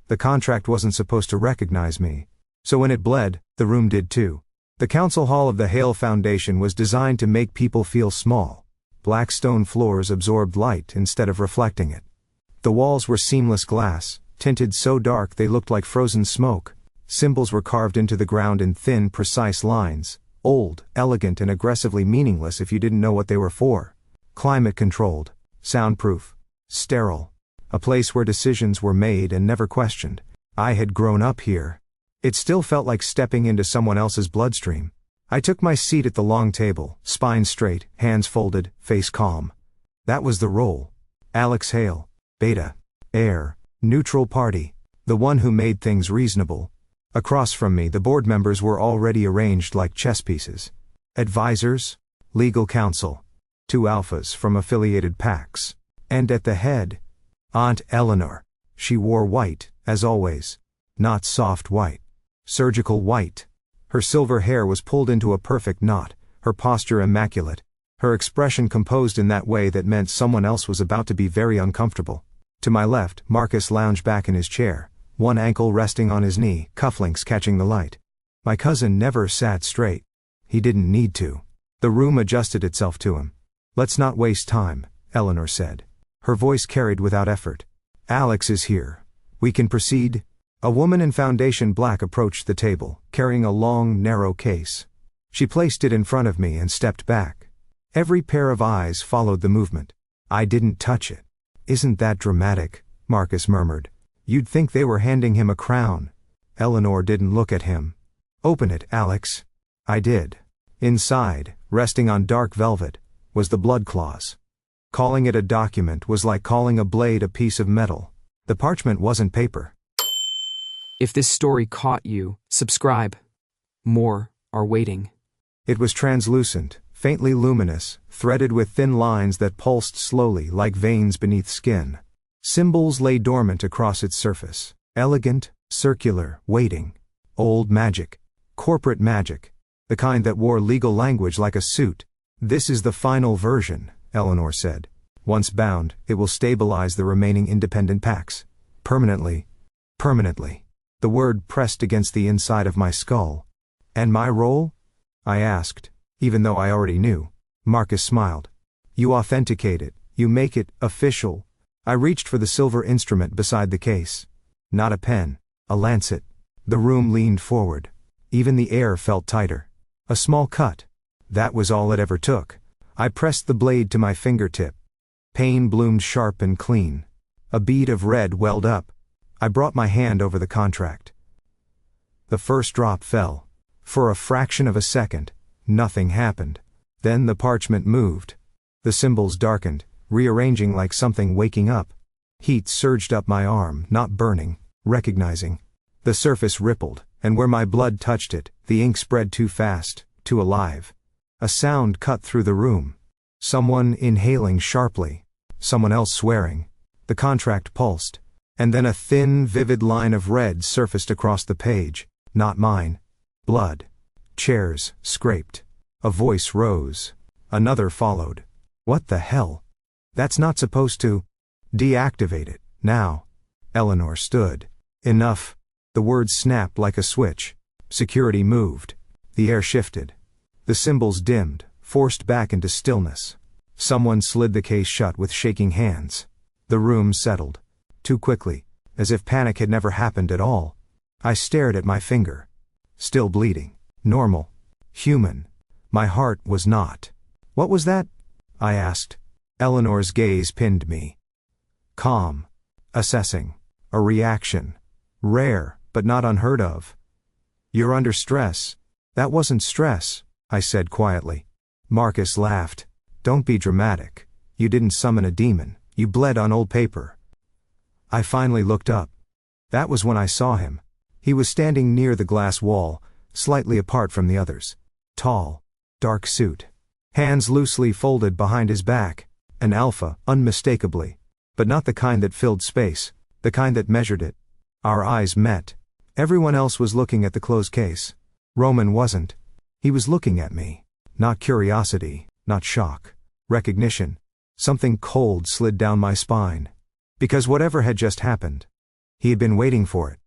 The contract wasn't supposed to recognize me. So when it bled, the room did too. The council hall of the Hale Foundation was designed to make people feel small. Black stone floors absorbed light instead of reflecting it. The walls were seamless glass, tinted so dark they looked like frozen smoke. Symbols were carved into the ground in thin, precise lines, old, elegant, and aggressively meaningless if you didn't know what they were for. Climate-controlled, soundproof, sterile. A place where decisions were made and never questioned. I had grown up here. It still felt like stepping into someone else's bloodstream. I took my seat at the long table, spine straight, hands folded, face calm. That was the role. Alex Hale, beta, heir, neutral party, the one who made things reasonable. Across from me, the board members were already arranged like chess pieces. Advisors, legal counsel, 2 alphas from affiliated packs. And at the head, Aunt Eleanor. She wore white, as always. Not soft white. Surgical white. Her silver hair was pulled into a perfect knot, her posture immaculate, her expression composed in that way that meant someone else was about to be very uncomfortable. To my left, Marcus lounged back in his chair, one ankle resting on his knee, cufflinks catching the light. My cousin never sat straight. He didn't need to. The room adjusted itself to him. "Let's not waste time," Eleanor said. Her voice carried without effort. "Alex is here. We can proceed." A woman in foundation black approached the table, carrying a long, narrow case. She placed it in front of me and stepped back. Every pair of eyes followed the movement. I didn't touch it. "Isn't that dramatic?" Marcus murmured. "You'd think they were handing him a crown." Eleanor didn't look at him. "Open it, Alex." I did. Inside, resting on dark velvet, was the blood clause. Calling it a document was like calling a blade a piece of metal. The parchment wasn't paper. If this story caught you, subscribe. More are waiting. It was translucent, faintly luminous, threaded with thin lines that pulsed slowly like veins beneath skin. Symbols lay dormant across its surface. Elegant, circular, waiting. Old magic. Corporate magic. The kind that wore legal language like a suit. "This is the final version," Eleanor said. "Once bound, it will stabilize the remaining independent packs. Permanently. Permanently." The word pressed against the inside of my skull. "And my role?" I asked, even though I already knew. Marcus smiled. "You authenticate it, you make it official." I reached for the silver instrument beside the case. Not a pen, a lancet. The room leaned forward. Even the air felt tighter. A small cut. That was all it ever took. I pressed the blade to my fingertip. Pain bloomed sharp and clean. A bead of red welled up. I brought my hand over the contract. The first drop fell. For a fraction of a second, nothing happened. Then the parchment moved. The symbols darkened, rearranging like something waking up. Heat surged up my arm, not burning, recognizing. The surface rippled, and where my blood touched it, the ink spread too fast, too alive. A sound cut through the room. Someone inhaling sharply. Someone else swearing. The contract pulsed. And then a thin, vivid line of red surfaced across the page. Not mine. Blood. Chairs scraped. A voice rose. Another followed. "What the hell? That's not supposed to." "Deactivate it, now." Eleanor stood. "Enough." The words snapped like a switch. Security moved. The air shifted. The symbols dimmed, forced back into stillness. Someone slid the case shut with shaking hands. The room settled. Too quickly, as if panic had never happened at all. I stared at my finger. Still bleeding. Normal. Human. My heart was not. "What was that?" I asked. Eleanor's gaze pinned me. Calm. Assessing. A reaction. Rare, but not unheard of. "You're under stress." "That wasn't stress," I said quietly. Marcus laughed. "Don't be dramatic. You didn't summon a demon. You bled on old paper." I finally looked up. That was when I saw him. He was standing near the glass wall, slightly apart from the others. Tall. Dark suit. Hands loosely folded behind his back. An alpha, unmistakably. But not the kind that filled space. The kind that measured it. Our eyes met. Everyone else was looking at the closed case. Roman wasn't. He was looking at me. Not curiosity, not shock. Recognition. Something cold slid down my spine. Because whatever had just happened, He had been waiting for it.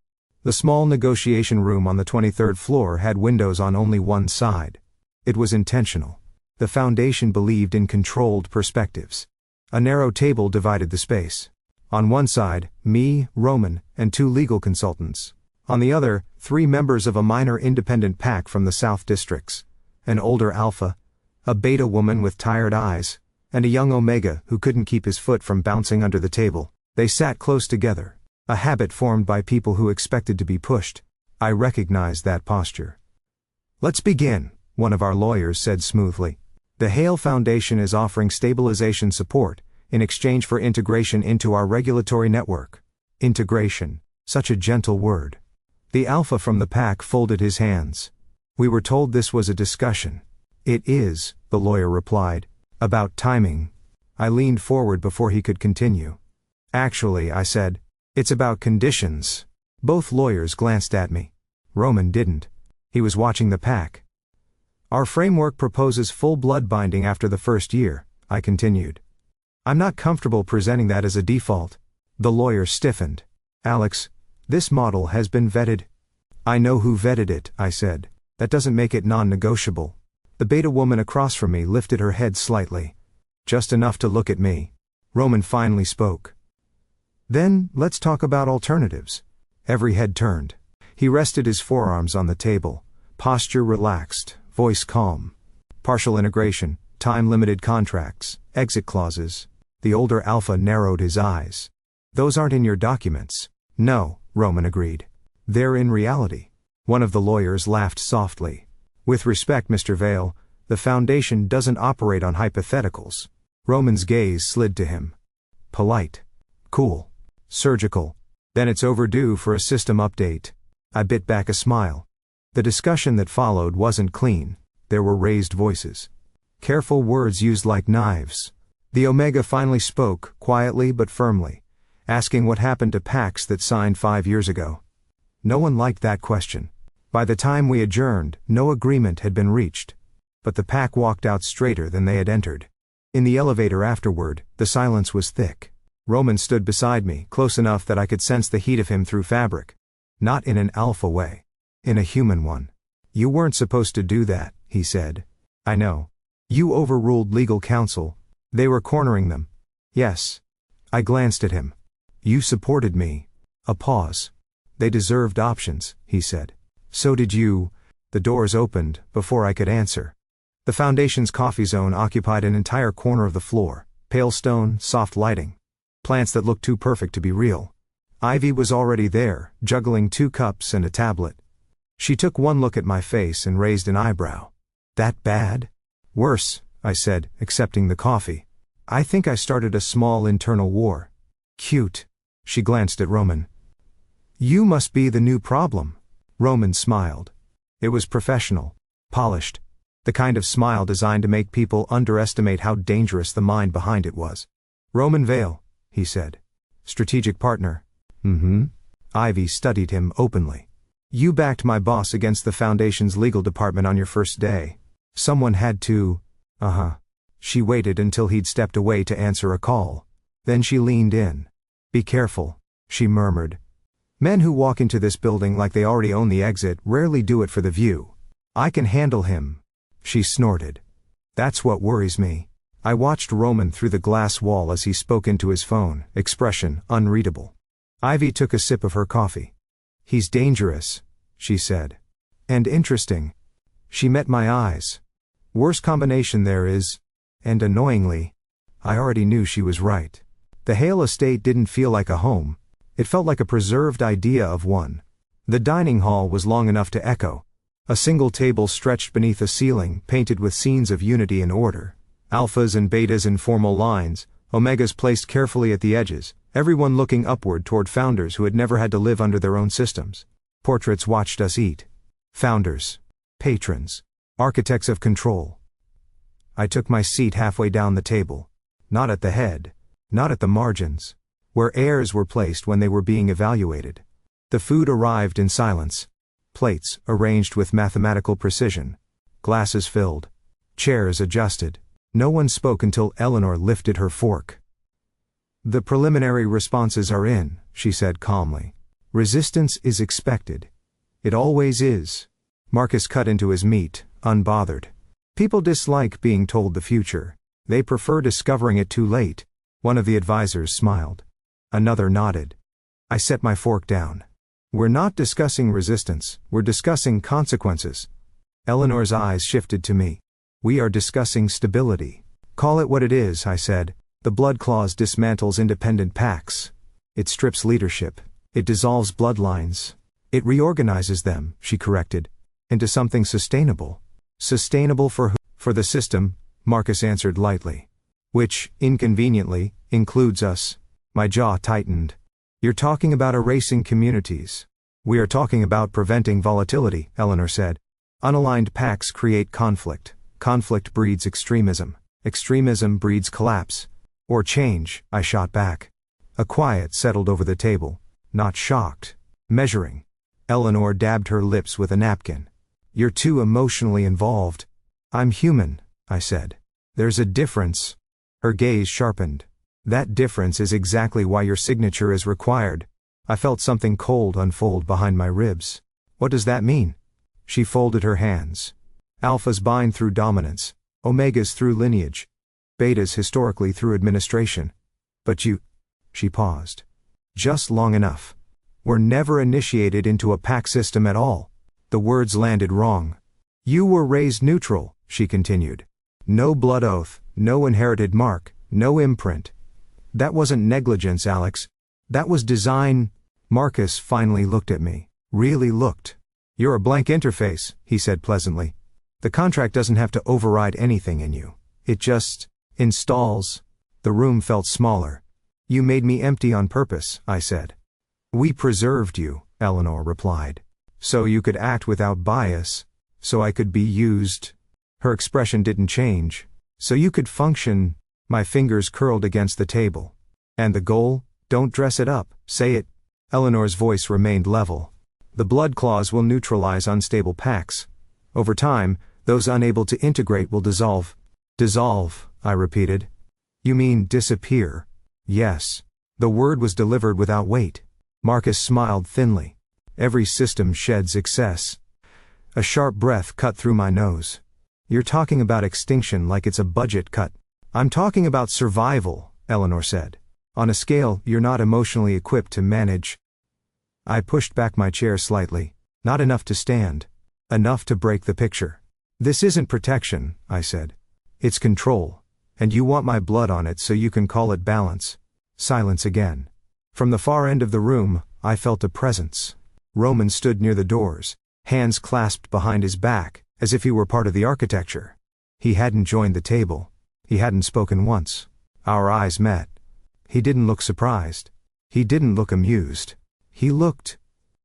The small negotiation room on the 23rd floor had windows on only one side. It was intentional. The Foundation believed in controlled perspectives. A narrow table divided the space. On one side, me, Roman, and 2 legal consultants. On the other, 3 members of a minor independent pack from the South Districts. An older alpha, a beta woman with tired eyes, and a young omega who couldn't keep his foot from bouncing under the table. They sat close together, a habit formed by people who expected to be pushed. I recognized that posture. "Let's begin," one of our lawyers said smoothly. "The Hale Foundation is offering stabilization support in exchange for integration into our regulatory network." Integration, such a gentle word. The alpha from the pack folded his hands. "We were told this was a discussion." "It is," the lawyer replied. "About timing." I leaned forward before he could continue. "Actually," I said, "it's about conditions." Both lawyers glanced at me. Roman didn't. He was watching the pack. "Our framework proposes full blood binding after the first year," I continued. "I'm not comfortable presenting that as a default." The lawyer stiffened. "Alex, this model has been vetted." "I know who vetted it," I said. "That doesn't make it non-negotiable." The beta woman across from me lifted her head slightly. Just enough to look at me. Roman finally spoke. "Then, let's talk about alternatives." Every head turned. He rested his forearms on the table. Posture relaxed, voice calm. "Partial integration, time-limited contracts, exit clauses." The older alpha narrowed his eyes. "Those aren't in your documents." "No," Roman agreed. "They're in reality." One of the lawyers laughed softly. "With respect, Mr. Vale, the Foundation doesn't operate on hypotheticals." Roman's gaze slid to him. "Polite. Cool. Surgical. Then it's overdue for a system update." I bit back a smile. The discussion that followed wasn't clean. There were raised voices. Careful words used like knives. The Omega finally spoke, quietly but firmly, asking what happened to packs that signed 5 years ago. No one liked that question. By the time we adjourned, no agreement had been reached. But the pack walked out straighter than they had entered. In the elevator afterward, the silence was thick. Roman stood beside me, close enough that I could sense the heat of him through fabric. Not in an alpha way. In a human one. "You weren't supposed to do that," he said. "I know. You overruled legal counsel. They were cornering them." "Yes." I glanced at him. "You supported me." A pause. "They deserved options," he said. "So did you." The doors opened, before I could answer. The Foundation's coffee zone occupied an entire corner of the floor. Pale stone, soft lighting. Plants that looked too perfect to be real. Ivy was already there, juggling 2 cups and a tablet. She took one look at my face and raised an eyebrow. "That bad?" "Worse," I said, accepting the coffee. "I think I started a small internal war." "Cute." She glanced at Roman. "You must be the new problem." Roman smiled. It was professional. Polished. The kind of smile designed to make people underestimate how dangerous the mind behind it was. "Roman Vale," he said. "Strategic partner." "Mm-hmm." Ivy studied him openly. "You backed my boss against the Foundation's legal department on your first day. Someone had to." "Uh-huh." She waited until he'd stepped away to answer a call. Then she leaned in. "Be careful," she murmured. "Men who walk into this building like they already own the exit rarely do it for the view." "I can handle him." She snorted. "That's what worries me." I watched Roman through the glass wall as he spoke into his phone, expression unreadable. Ivy took a sip of her coffee. "He's dangerous," she said. "And interesting." She met my eyes. "Worst combination there is." And annoyingly, I already knew she was right. The Hale estate didn't feel like a home. It felt like a preserved idea of one. The dining hall was long enough to echo. A single table stretched beneath a ceiling, painted with scenes of unity and order. Alphas and betas in formal lines, omegas placed carefully at the edges, everyone looking upward toward founders who had never had to live under their own systems. Portraits watched us eat. Founders. Patrons. Architects of control. I took my seat halfway down the table. Not at the head. Not at the margins. Where heirs were placed when they were being evaluated. The food arrived in silence. Plates arranged with mathematical precision. Glasses filled. Chairs adjusted. No one spoke until Eleanor lifted her fork. "The preliminary responses are in," she said calmly. Resistance is expected. It always is. Marcus cut into his meat, unbothered. People dislike being told the future. They prefer discovering it too late. One of the advisors smiled. Another nodded. I set my fork down. We're not discussing resistance, we're discussing consequences. Eleanor's eyes shifted to me. We are discussing stability. Call it what it is, I said. The blood clause dismantles independent pacts. It strips leadership. It dissolves bloodlines. It reorganizes them, she corrected, into something sustainable. Sustainable for who? For the system, Marcus answered lightly. Which, inconveniently, includes us. My jaw tightened. You're talking about erasing communities. We are talking about preventing volatility, Eleanor said. Unaligned pacts create conflict. Conflict breeds extremism. Extremism breeds collapse. Or change, I shot back. A quiet settled over the table. Not shocked. Measuring. Eleanor dabbed her lips with a napkin. You're too emotionally involved. I'm human, I said. There's a difference. Her gaze sharpened. That difference is exactly why your signature is required. I felt something cold unfold behind my ribs. What does that mean? She folded her hands. Alphas bind through dominance. Omegas through lineage. Betas historically through administration. But you... She paused. Just long enough. Were never initiated into a pack system at all. The words landed wrong. You were raised neutral, she continued. No blood oath, no inherited mark, no imprint. That wasn't negligence, Alex. That was design. Marcus finally looked at me. Really looked. You're a blank interface, he said pleasantly. The contract doesn't have to override anything in you. It just installs. The room felt smaller. You made me empty on purpose, I said. We preserved you, Eleanor replied. So you could act without bias. So I could be used. Her expression didn't change. So you could function. My fingers curled against the table. And the goal? Don't dress it up, say it. Eleanor's voice remained level. The blood clause will neutralize unstable pacts. Over time, those unable to integrate will dissolve. Dissolve, I repeated. You mean disappear? Yes. The word was delivered without weight. Marcus smiled thinly. Every system sheds excess. A sharp breath cut through my nose. You're talking about extinction like it's a budget cut. I'm talking about survival, Eleanor said. On a scale you're not emotionally equipped to manage. I pushed back my chair slightly. Not enough to stand. Enough to break the picture. This isn't protection, I said. It's control. And you want my blood on it so you can call it balance. Silence again. From the far end of the room, I felt a presence. Roman stood near the doors, hands clasped behind his back, as if he were part of the architecture. He hadn't joined the table. He hadn't spoken once. Our eyes met. He didn't look surprised. He didn't look amused. He looked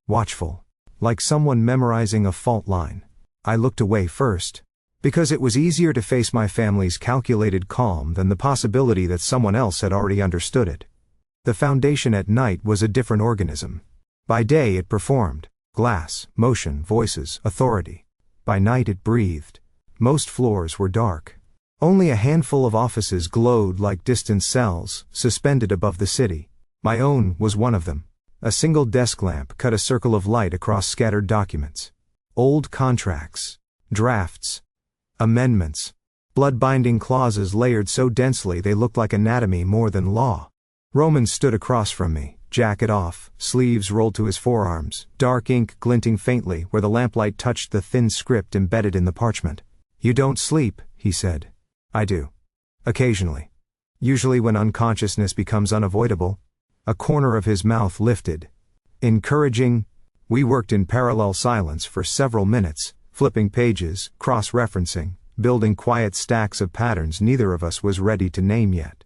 watchful, like someone memorizing a fault line. I looked away first, because it was easier to face my family's calculated calm than the possibility that someone else had already understood it. The foundation at night was a different organism. By day it performed. Glass, motion, voices, authority. By night it breathed. Most floors were dark. Only a handful of offices glowed like distant cells, suspended above the city. My own was one of them. A single desk lamp cut a circle of light across scattered documents. Old contracts. Drafts. Amendments. Blood-binding clauses layered so densely they looked like anatomy more than law. Roman stood across from me, jacket off, sleeves rolled to his forearms, dark ink glinting faintly where the lamplight touched the thin script embedded in the parchment. You don't sleep, he said. I do. Occasionally. Usually when unconsciousness becomes unavoidable. A corner of his mouth lifted. Encouraging. We worked in parallel silence for several minutes, flipping pages, cross-referencing, building quiet stacks of patterns neither of us was ready to name yet.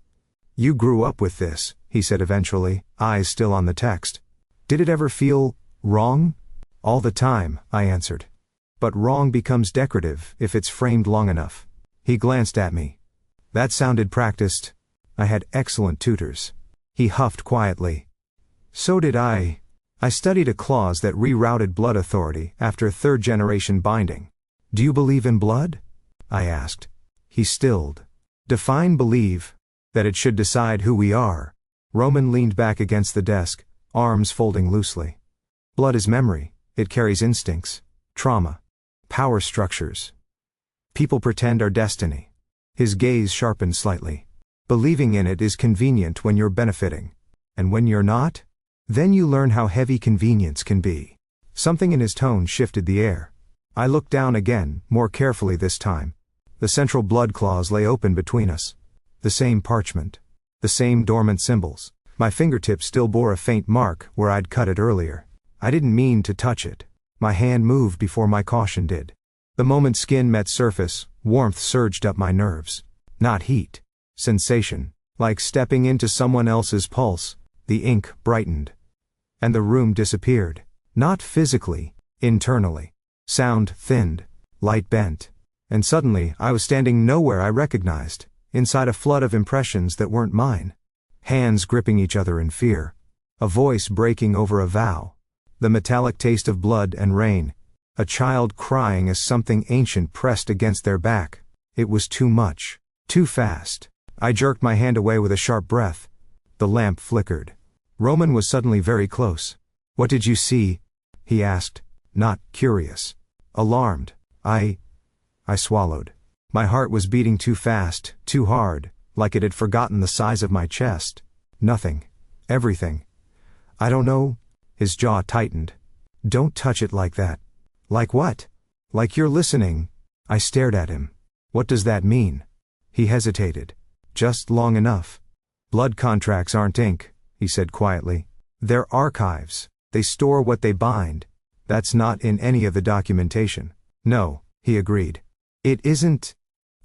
You grew up with this, he said eventually, eyes still on the text. Did it ever feel wrong? All the time, I answered. But wrong becomes decorative if it's framed long enough. He glanced at me. That sounded practiced. I had excellent tutors. He huffed quietly. So did I. I studied a clause that rerouted blood authority after third-generation binding. Do you believe in blood? I asked. He stilled. Define believe. That it should decide who we are. Roman leaned back against the desk, arms folding loosely. Blood is memory, it carries instincts, trauma, power structures. People pretend our destiny. His gaze sharpened slightly. Believing in it is convenient when you're benefiting. And when you're not? Then you learn how heavy convenience can be. Something in his tone shifted the air. I looked down again, more carefully this time. The central blood clause lay open between us. The same parchment. The same dormant symbols. My fingertips still bore a faint mark where I'd cut it earlier. I didn't mean to touch it. My hand moved before my caution did. The moment skin met surface, warmth surged up my nerves. Not heat. Sensation. Like stepping into someone else's pulse. The ink brightened. And the room disappeared. Not physically, internally. Sound thinned. Light bent. And suddenly I was standing nowhere I recognized, inside a flood of impressions that weren't mine. Hands gripping each other in fear. A voice breaking over a vow. The metallic taste of blood and rain. A child crying as something ancient pressed against their back. It was too much. Too fast. I jerked my hand away with a sharp breath. The lamp flickered. Roman was suddenly very close. "What did you see?" he asked, not curious. Alarmed. I swallowed. My heart was beating too fast, too hard, like it had forgotten the size of my chest. Nothing. Everything. "I don't know." His jaw tightened. "Don't touch it like that." "Like what?" "Like you're listening." I stared at him. "What does that mean?" He hesitated. "Just long enough." "Blood contracts aren't ink," he said quietly. "They're archives. They store what they bind. That's not in any of the documentation." "No," he agreed. "It isn't."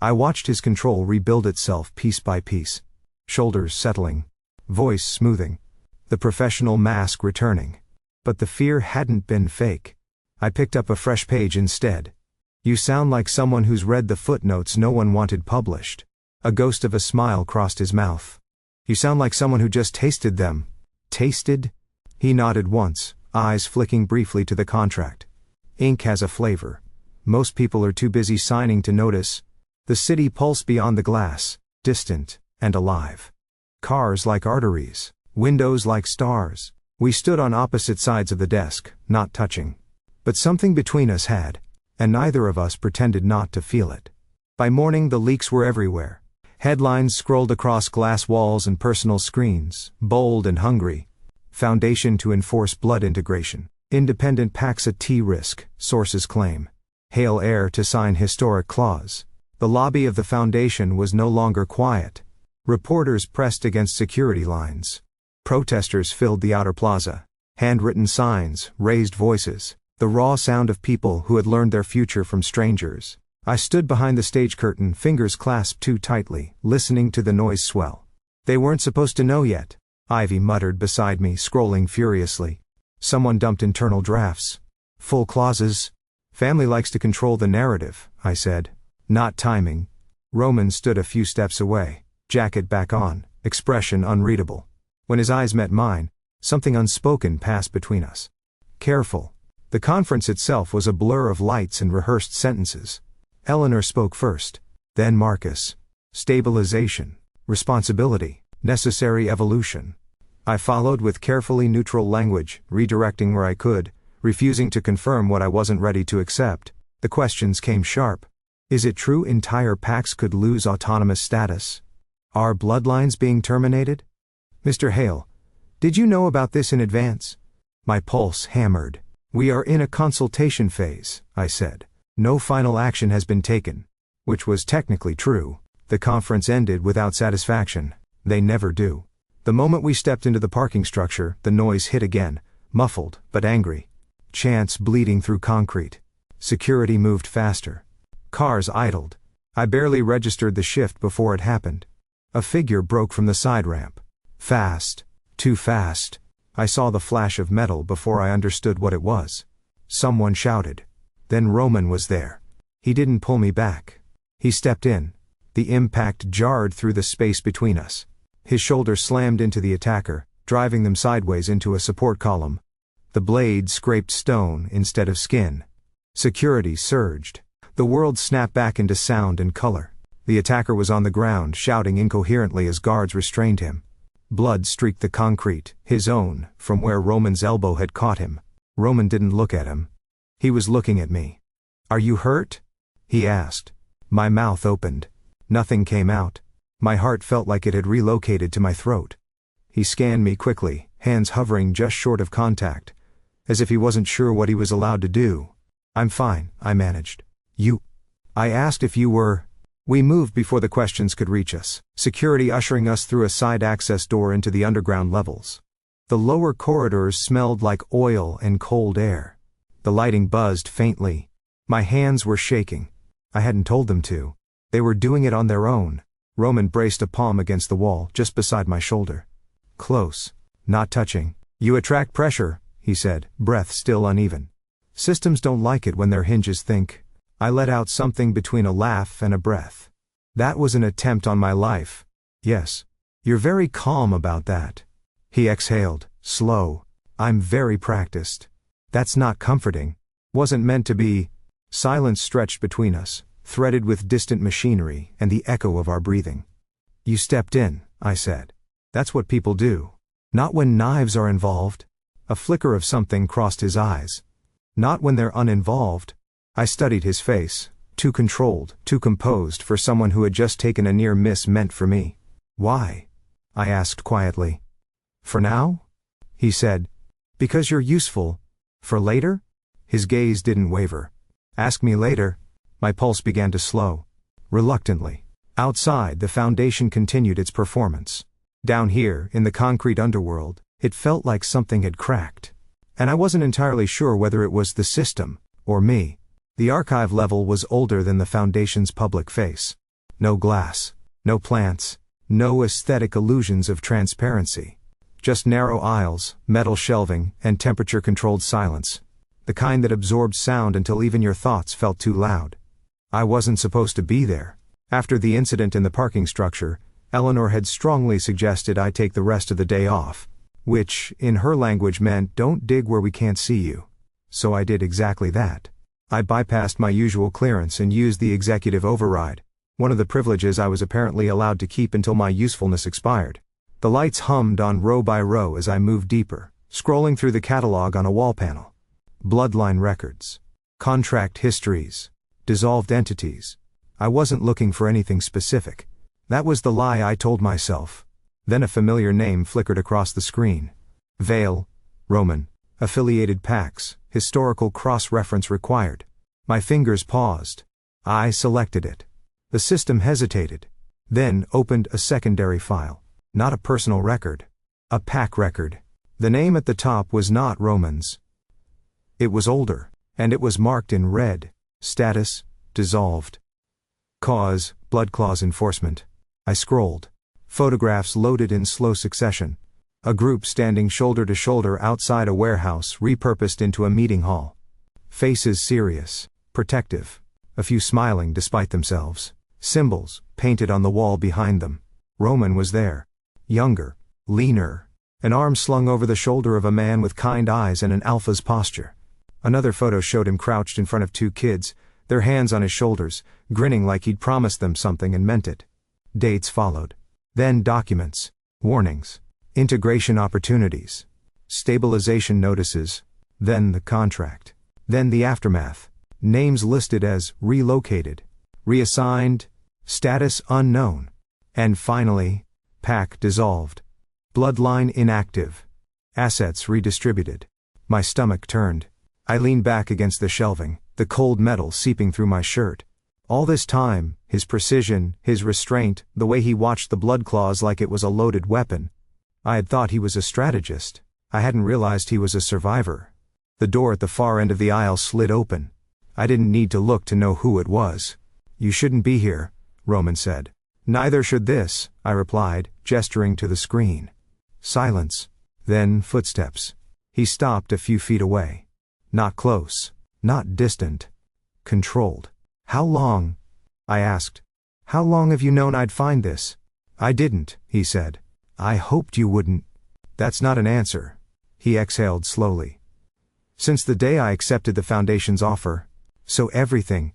I watched his control rebuild itself piece by piece. Shoulders settling. Voice smoothing. The professional mask returning. But the fear hadn't been fake. I picked up a fresh page instead. "You sound like someone who's read the footnotes no one wanted published." A ghost of a smile crossed his mouth. "You sound like someone who just tasted them." "Tasted?" He nodded once, eyes flicking briefly to the contract. "Ink has a flavor. Most people are too busy signing to notice." The city pulsed beyond the glass, distant and alive. Cars like arteries, windows like stars. We stood on opposite sides of the desk, not touching. But something between us had, and neither of us pretended not to feel it. By morning the leaks were everywhere. Headlines scrolled across glass walls and personal screens, bold and hungry. Foundation to enforce blood integration. Independent PACs at T-risk, sources claim. Hail heir to sign historic clause. The lobby of the foundation was no longer quiet. Reporters pressed against security lines. Protesters filled the outer plaza. Handwritten signs, raised voices. The raw sound of people who had learned their future from strangers. I stood behind the stage curtain, fingers clasped too tightly, listening to the noise swell. "They weren't supposed to know yet," Ivy muttered beside me, scrolling furiously. "Someone dumped internal drafts. Full clauses." "Family likes to control the narrative," I said. "Not timing." Roman stood a few steps away, jacket back on, expression unreadable. When his eyes met mine, something unspoken passed between us. "Careful." The conference itself was a blur of lights and rehearsed sentences. Eleanor spoke first, then Marcus. Stabilization, responsibility, necessary evolution. I followed with carefully neutral language, redirecting where I could, refusing to confirm what I wasn't ready to accept. The questions came sharp. Is it true entire packs could lose autonomous status? Are bloodlines being terminated? "Mr. Hale, did you know about this in advance?" My pulse hammered. "We are in a consultation phase," I said. "No final action has been taken." Which was technically true. The conference ended without satisfaction. They never do. The moment we stepped into the parking structure, the noise hit again, muffled, but angry. Chants bleeding through concrete. Security moved faster. Cars idled. I barely registered the shift before it happened. A figure broke from the side ramp. Fast. Too fast. I saw the flash of metal before I understood what it was. Someone shouted. Then Roman was there. He didn't pull me back. He stepped in. The impact jarred through the space between us. His shoulder slammed into the attacker, driving them sideways into a support column. The blade scraped stone instead of skin. Security surged. The world snapped back into sound and color. The attacker was on the ground, shouting incoherently as guards restrained him. Blood streaked the concrete, his own, from where Roman's elbow had caught him. Roman didn't look at him. He was looking at me. "Are you hurt?" he asked. My mouth opened. Nothing came out. My heart felt like it had relocated to my throat. He scanned me quickly, hands hovering just short of contact, as if he wasn't sure what he was allowed to do. "I'm fine," I managed. "You?" I asked if you were. We moved before the questions could reach us, security ushering us through a side access door into the underground levels. The lower corridors smelled like oil and cold air. The lighting buzzed faintly. My hands were shaking. I hadn't told them to. They were doing it on their own. Roman braced a palm against the wall, just beside my shoulder. Close. Not touching. "You attract pressure," he said, breath still uneven. "Systems don't like it when their hinges think." I let out something between a laugh and a breath. "That was an attempt on my life." "Yes. You're very calm about that." He exhaled, slow. "I'm very practiced." "That's not comforting." "Wasn't meant to be." Silence stretched between us, threaded with distant machinery and the echo of our breathing. "You stepped in," I said. "That's what people do. Not when knives are involved." A flicker of something crossed his eyes. "Not when they're uninvolved." I studied his face, too controlled, too composed for someone who had just taken a near miss meant for me. "Why?" I asked quietly. "For now?" he said. "Because you're useful. For later?" His gaze didn't waver. "Ask me later." My pulse began to slow. Reluctantly. Outside, the Foundation continued its performance. Down here, in the concrete underworld, it felt like something had cracked. And I wasn't entirely sure whether it was the system, or me. The archive level was older than the Foundation's public face. No glass. No plants. No aesthetic illusions of transparency. Just narrow aisles, metal shelving, and temperature-controlled silence. The kind that absorbed sound until even your thoughts felt too loud. I wasn't supposed to be there. After the incident in the parking structure, Eleanor had strongly suggested I take the rest of the day off, which, in her language, meant "don't dig where we can't see you." So I did exactly that. I bypassed my usual clearance and used the executive override, one of the privileges I was apparently allowed to keep until my usefulness expired. The lights hummed on row by row as I moved deeper, scrolling through the catalog on a wall panel. Bloodline records. Contract histories. Dissolved entities. I wasn't looking for anything specific. That was the lie I told myself. Then a familiar name flickered across the screen. Vale. Roman. Affiliated packs. Historical cross-reference required. My fingers paused. I selected it. The system hesitated. Then opened a secondary file. Not a personal record. A pack record. The name at the top was not Roman's. It was older, and it was marked in red. Status, dissolved. Cause, blood clause enforcement. I scrolled. Photographs loaded in slow succession. A group standing shoulder to shoulder outside a warehouse repurposed into a meeting hall. Faces serious, protective. A few smiling despite themselves. Symbols, painted on the wall behind them. Roman was there. Younger, leaner. An arm slung over the shoulder of a man with kind eyes and an alpha's posture. Another photo showed him crouched in front of two kids, their hands on his shoulders, grinning like he'd promised them something and meant it. Dates followed. Then documents, warnings, integration opportunities, stabilization notices, then the contract, then the aftermath, names listed as relocated, reassigned, status unknown, and finally, pack dissolved, bloodline inactive, assets redistributed. My stomach turned. I leaned back against the shelving, the cold metal seeping through my shirt. All this time, his precision, his restraint, the way he watched the blood claws like it was a loaded weapon. I had thought he was a strategist. I hadn't realized he was a survivor. The door at the far end of the aisle slid open. I didn't need to look to know who it was. "You shouldn't be here," Roman said. "Neither should this," I replied, gesturing to the screen. Silence. Then footsteps. He stopped a few feet away. Not close. Not distant. Controlled. "How long?" I asked. "How long have you known I'd find this?" "I didn't," he said. "I hoped you wouldn't." "That's not an answer." He exhaled slowly. "Since the day I accepted the Foundation's offer. So everything."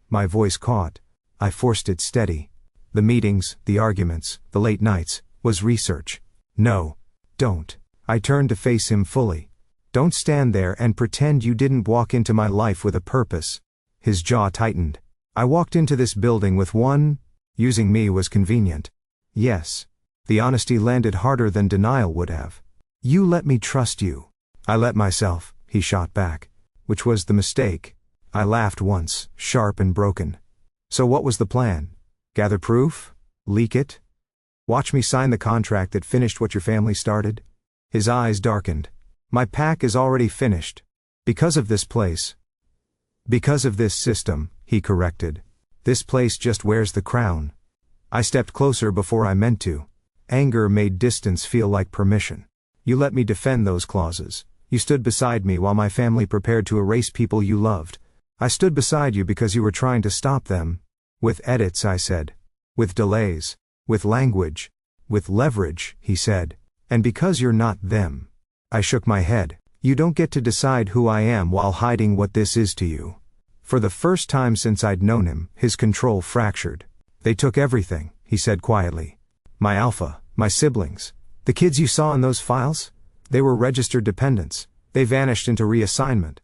My voice caught. I forced it steady. "The meetings, the arguments, the late nights, was research." "No. Don't." I turned to face him fully. Don't stand there and pretend you didn't walk into my life with a purpose. His jaw tightened. I walked into this building with one. Using me was convenient. Yes. The honesty landed harder than denial would have. You let me trust you. I let myself, he shot back. Which was the mistake. I laughed once, sharp and broken. So what was the plan? Gather proof? Leak it? Watch me sign the contract that finished what your family started? His eyes darkened. My pack is already finished. Because of this place. Because of this system, he corrected. This place just wears the crown. I stepped closer before I meant to. Anger made distance feel like permission. You let me defend those clauses. You stood beside me while my family prepared to erase people you loved. I stood beside you because you were trying to stop them. With edits, I said. With delays. With language. With leverage, he said. And because you're not them. I shook my head. You don't get to decide who I am while hiding what this is to you. For the first time since I'd known him, his control fractured. They took everything, he said quietly. My alpha, my siblings. The kids you saw in those files? They were registered dependents. They vanished into reassignment.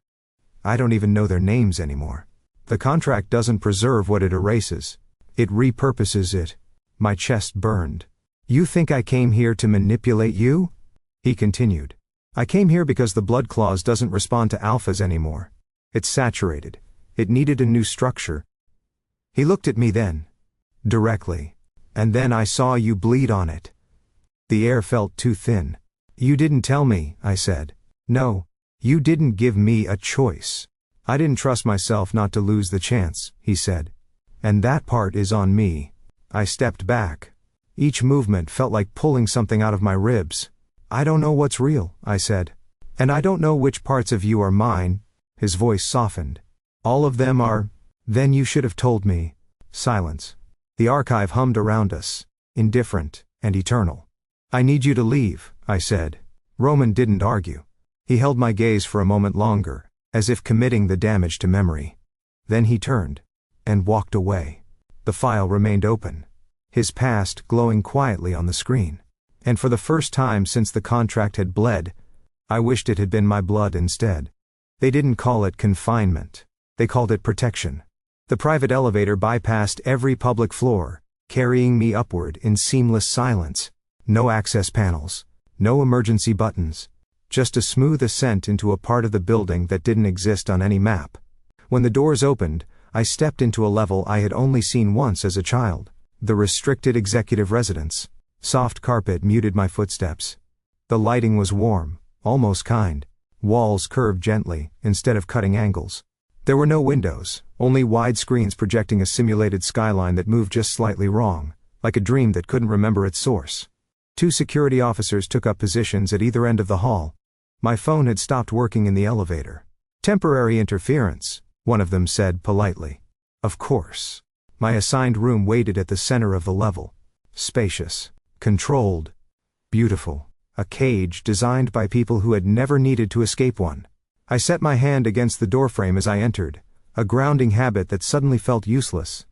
I don't even know their names anymore. The contract doesn't preserve what it erases. It repurposes it. My chest burned. You think I came here to manipulate you? He continued. I came here because the blood clause doesn't respond to alphas anymore. It's saturated. It needed a new structure. He looked at me then. Directly. And then I saw you bleed on it. The air felt too thin. You didn't tell me, I said. No. You didn't give me a choice. I didn't trust myself not to lose the chance, he said. And that part is on me. I stepped back. Each movement felt like pulling something out of my ribs. I don't know what's real, I said. And I don't know which parts of you are mine. His voice softened. All of them are. Then you should have told me. Silence. The archive hummed around us. Indifferent and eternal. I need you to leave, I said. Roman didn't argue. He held my gaze for a moment longer, as if committing the damage to memory. Then he turned. And walked away. The file remained open. His past glowing quietly on the screen. And for the first time since the contract had bled, I wished it had been my blood instead. They didn't call it confinement. They called it protection. The private elevator bypassed every public floor, carrying me upward in seamless silence. No access panels. No emergency buttons. Just a smooth ascent into a part of the building that didn't exist on any map. When the doors opened, I stepped into a level I had only seen once as a child. The restricted executive residence. Soft carpet muted my footsteps. The lighting was warm, almost kind. Walls curved gently, instead of cutting angles. There were no windows, only wide screens projecting a simulated skyline that moved just slightly wrong, like a dream that couldn't remember its source. 2 security officers took up positions at either end of the hall. My phone had stopped working in the elevator. Temporary interference, one of them said politely. Of course. My assigned room waited at the center of the level. Spacious. Controlled. Beautiful. A cage designed by people who had never needed to escape one. I set my hand against the doorframe as I entered, a grounding habit that suddenly felt useless.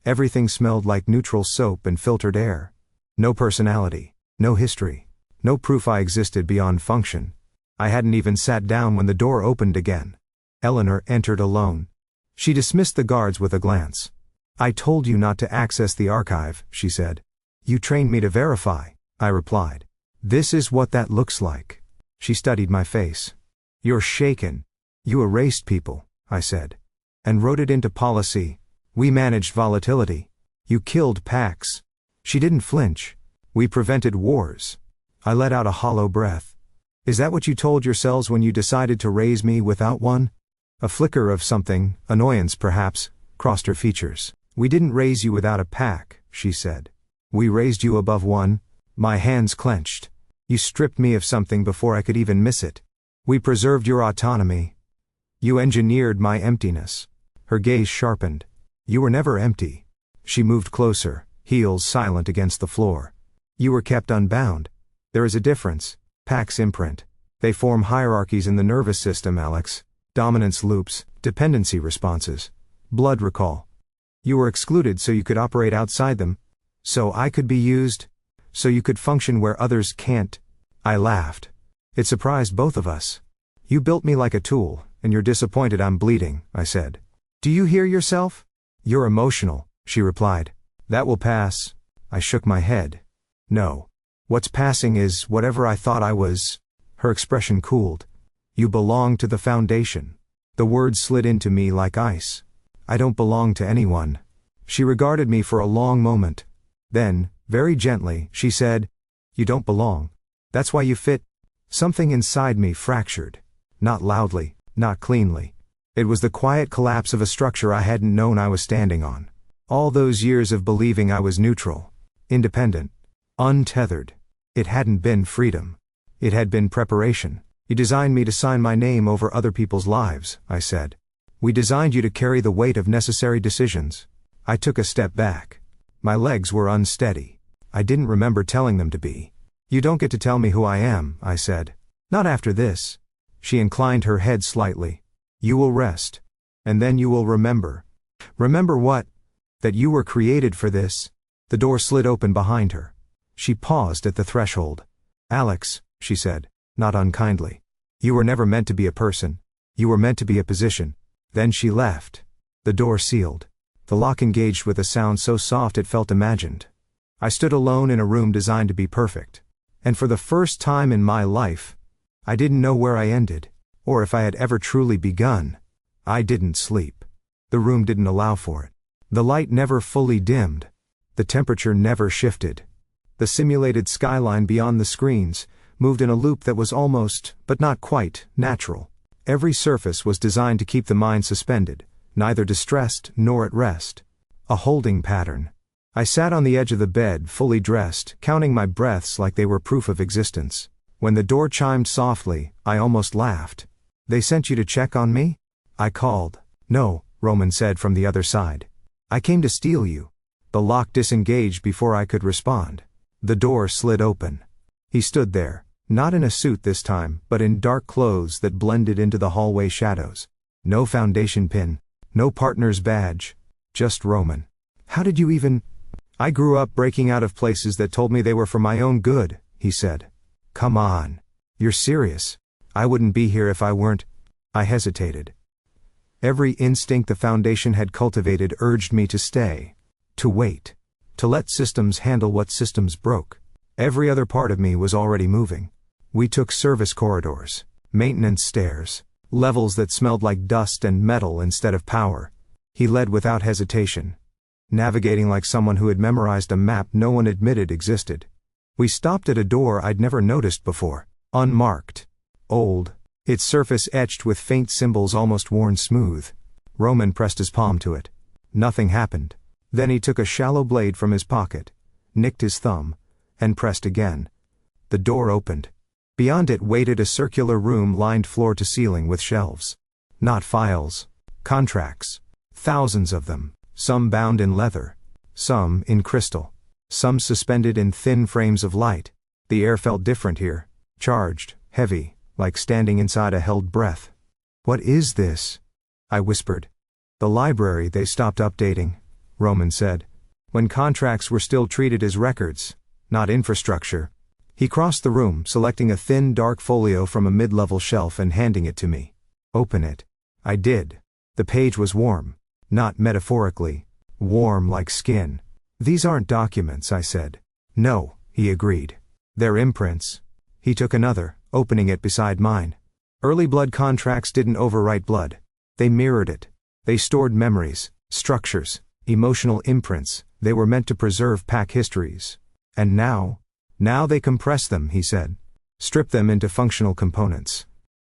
Everything smelled like neutral soap and filtered air. No personality. No history. No proof I existed beyond function. I hadn't even sat down when the door opened again. Eleanor entered alone. She dismissed the guards with a glance. I told you not to access the archive, she said. You trained me to verify, I replied. This is what that looks like. She studied my face. You're shaken. You erased people, I said. And wrote it into policy. We managed volatility. You killed packs. She didn't flinch. We prevented wars. I let out a hollow breath. Is that what you told yourselves when you decided to raise me without one? A flicker of something, annoyance perhaps, crossed her features. We didn't raise you without a pack, she said. We raised you above one. My hands clenched. You stripped me of something before I could even miss it. We preserved your autonomy. You engineered my emptiness. Her gaze sharpened. You were never empty. She moved closer, heels silent against the floor. You were kept unbound. There is a difference. Packs imprint. They form hierarchies in the nervous system, Alex. Dominance loops, dependency responses. Blood recall. You were excluded so you could operate outside them. So I could be used. So you could function where others can't. I laughed. It surprised both of us. You built me like a tool, and you're disappointed I'm bleeding, I said. Do you hear yourself? You're emotional, she replied. That will pass. I shook my head. No. What's passing is whatever I thought I was. Her expression cooled. You belong to the Foundation. The words slid into me like ice. I don't belong to anyone. She regarded me for a long moment. Then, very gently, she said, You don't belong. That's why you fit. Something inside me fractured. Not loudly, not cleanly. It was the quiet collapse of a structure I hadn't known I was standing on. All those years of believing I was neutral, independent, untethered. It hadn't been freedom. It had been preparation. You designed me to sign my name over other people's lives, I said. We designed you to carry the weight of necessary decisions. I took a step back. My legs were unsteady. I didn't remember telling them to be. You don't get to tell me who I am, I said. Not after this. She inclined her head slightly. You will rest. And then you will remember. Remember what? That you were created for this. The door slid open behind her. She paused at the threshold. Alex, she said, not unkindly. You were never meant to be a person. You were meant to be a position. Then she left. The door sealed. The lock engaged with a sound so soft it felt imagined. I stood alone in a room designed to be perfect. And for the first time in my life, I didn't know where I ended, or if I had ever truly begun. I didn't sleep. The room didn't allow for it. The light never fully dimmed. The temperature never shifted. The simulated skyline beyond the screens moved in a loop that was almost, but not quite, natural. Every surface was designed to keep the mind suspended, neither distressed nor at rest. A holding pattern. I sat on the edge of the bed, fully dressed, counting my breaths like they were proof of existence. When the door chimed softly, I almost laughed. They sent you to check on me? I called. No, Roman said from the other side. I came to steal you. The lock disengaged before I could respond. The door slid open. He stood there, not in a suit this time, but in dark clothes that blended into the hallway shadows. No foundation pin, no partner's badge, just Roman. How did you even... I grew up breaking out of places that told me they were for my own good, he said. Come on. You're serious. I wouldn't be here if I weren't. I hesitated. Every instinct the Foundation had cultivated urged me to stay. To wait. To let systems handle what systems broke. Every other part of me was already moving. We took service corridors, maintenance stairs, levels that smelled like dust and metal instead of power. He led without hesitation, navigating like someone who had memorized a map no one admitted existed. We stopped at a door I'd never noticed before, unmarked, old, its surface etched with faint symbols almost worn smooth. Roman pressed his palm to it. Nothing happened. Then he took a shallow blade from his pocket, nicked his thumb, and pressed again. The door opened. Beyond it waited a circular room lined floor to ceiling with shelves. Not files. Contracts. Thousands of them, some bound in leather, some in crystal, some suspended in thin frames of light. The air felt different here, charged, heavy, like standing inside a held breath. What is this? I whispered. The library they stopped updating, Roman said. When contracts were still treated as records, not infrastructure. He crossed the room, selecting a thin dark folio from a mid-level shelf and handing it to me. Open it. I did. The page was warm. Not metaphorically. Warm like skin. These aren't documents, I said. No, he agreed. They're imprints. He took another, opening it beside mine. Early blood contracts didn't overwrite blood. They mirrored it. They stored memories, structures, emotional imprints. They were meant to preserve pack histories. And now they compress them, he said. Strip them into functional components.